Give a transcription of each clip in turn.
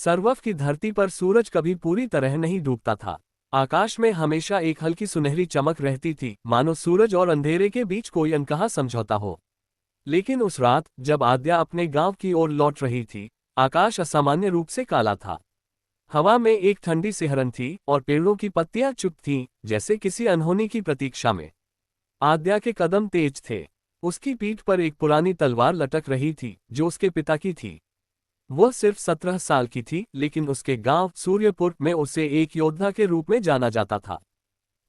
सर्वफ की धरती पर सूरज कभी पूरी तरह नहीं डूबता था। आकाश में हमेशा एक हल्की सुनहरी चमक रहती थी, मानो सूरज और अंधेरे के बीच कोई अनकहा समझौता हो। लेकिन उस रात जब आद्या अपने गांव की ओर लौट रही थी, आकाश असामान्य रूप से काला था। हवा में एक ठंडी सिहरन थी और पेड़ों की पत्तियां चुप थीं, जैसे किसी अनहोनी की प्रतीक्षा में। आद्या के कदम तेज थे। उसकी पीठ पर एक पुरानी तलवार लटक रही थी, जो उसके पिता की थी। वह सिर्फ 17 साल की थी, लेकिन उसके गांव सूर्यपुर में उसे एक योद्धा के रूप में जाना जाता था।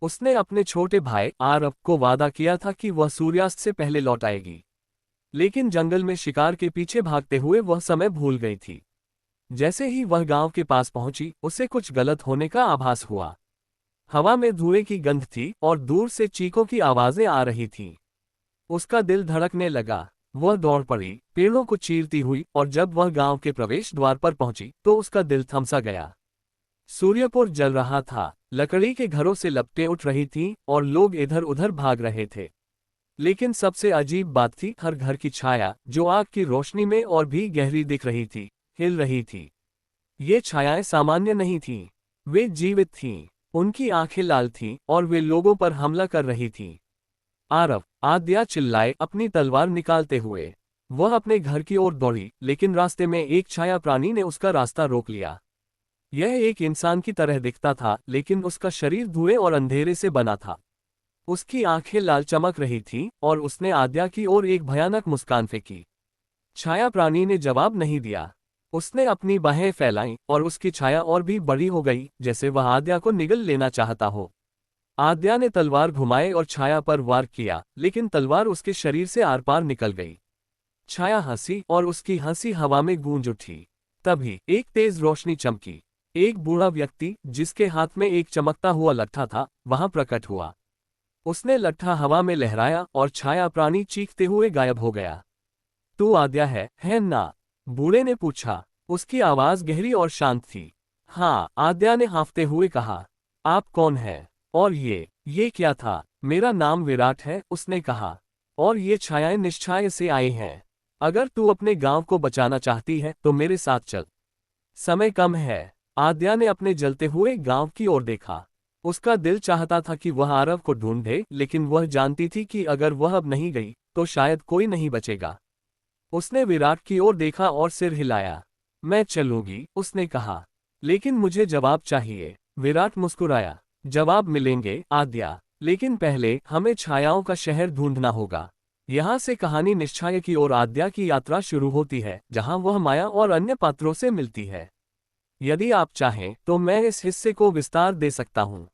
उसने अपने छोटे भाई आरव को वादा किया था कि वह सूर्यास्त से पहले लौट आएगी। लेकिन जंगल में शिकार के पीछे भागते हुए वह समय भूल गई थी। जैसे ही वह गांव के पास पहुंची, उसे कुछ गलत होने का आभास हुआ। हवा में धुएं की गंध थी और दूर से चीखों की आवाजें आ रही थीं। उसका दिल धड़कने लगा। वह दौड़ पड़ी, पेड़ों को चीरती हुई, और जब वह गांव के प्रवेश द्वार पर पहुंची तो उसका दिल थम सा गया। सूर्यपुर जल रहा था, लकड़ी के घरों से लपटें उठ रही थीं और लोग इधर उधर भाग रहे थे। लेकिन सबसे अजीब बात थी, हर घर की छाया, जो आग की रोशनी में और भी गहरी दिख रही थी, हिल रही थी। ये छायाएं सामान्य नहीं थीं, वे जीवित थीं। उनकी आंखें लाल थीं और वे लोगों पर हमला कर रही थीं। आरव, आद्या चिल्लाए अपनी तलवार निकालते हुए। वह अपने घर की ओर दौड़ी, लेकिन रास्ते में एक छाया प्राणी ने उसका रास्ता रोक लिया। यह एक इंसान की तरह दिखता था, लेकिन उसका शरीर धुएं और अंधेरे से बना था। उसकी आंखें लाल चमक रही थीं और उसने आद्या की ओर एक भयानक मुस्कान फेंकी। छाया प्राणी ने जवाब नहीं दिया। उसने अपनी बाहें फैलाईं और उसकी छाया और भी बड़ी हो गई, जैसे वह आद्या को निगल लेना चाहता हो। आद्या ने तलवार घुमाई और छाया पर वार किया, लेकिन तलवार उसके शरीर से आर पार निकल गई। छाया हंसी और उसकी हंसी हवा में गूंज उठी। तभी एक तेज रोशनी चमकी। एक बूढ़ा व्यक्ति, जिसके हाथ में एक चमकता हुआ लट्ठा था, वहां प्रकट हुआ। उसने लट्ठा हवा में लहराया और छाया प्राणी चीखते हुए गायब हो गया। तू आद्या है ना? बूढ़े ने पूछा। उसकी आवाज गहरी और शांत थी। हाँ, आद्या ने हाँफते हुए कहा। आप कौन है? और ये क्या था? मेरा नाम विराट है, उसने कहा। और ये छायाएं निश्छाय से आई हैं। अगर तू अपने गांव को बचाना चाहती है तो मेरे साथ चल। समय कम है। आद्या ने अपने जलते हुए गांव की ओर देखा। उसका दिल चाहता था कि वह आरव को ढूंढे, लेकिन वह जानती थी कि अगर वह अब नहीं गई तो शायद कोई नहीं बचेगा। उसने विराट की ओर देखा और सिर हिलाया। मैं चलूंगी, उसने कहा। लेकिन मुझे जवाब चाहिए। विराट मुस्कुराया। जवाब मिलेंगे आद्या, लेकिन पहले हमें छायाओं का शहर ढूंढना होगा। यहाँ से कहानी निश्छाय की ओर आद्या की यात्रा शुरू होती है, जहाँ वह माया और अन्य पात्रों से मिलती है। यदि आप चाहें तो मैं इस हिस्से को विस्तार दे सकता हूँ।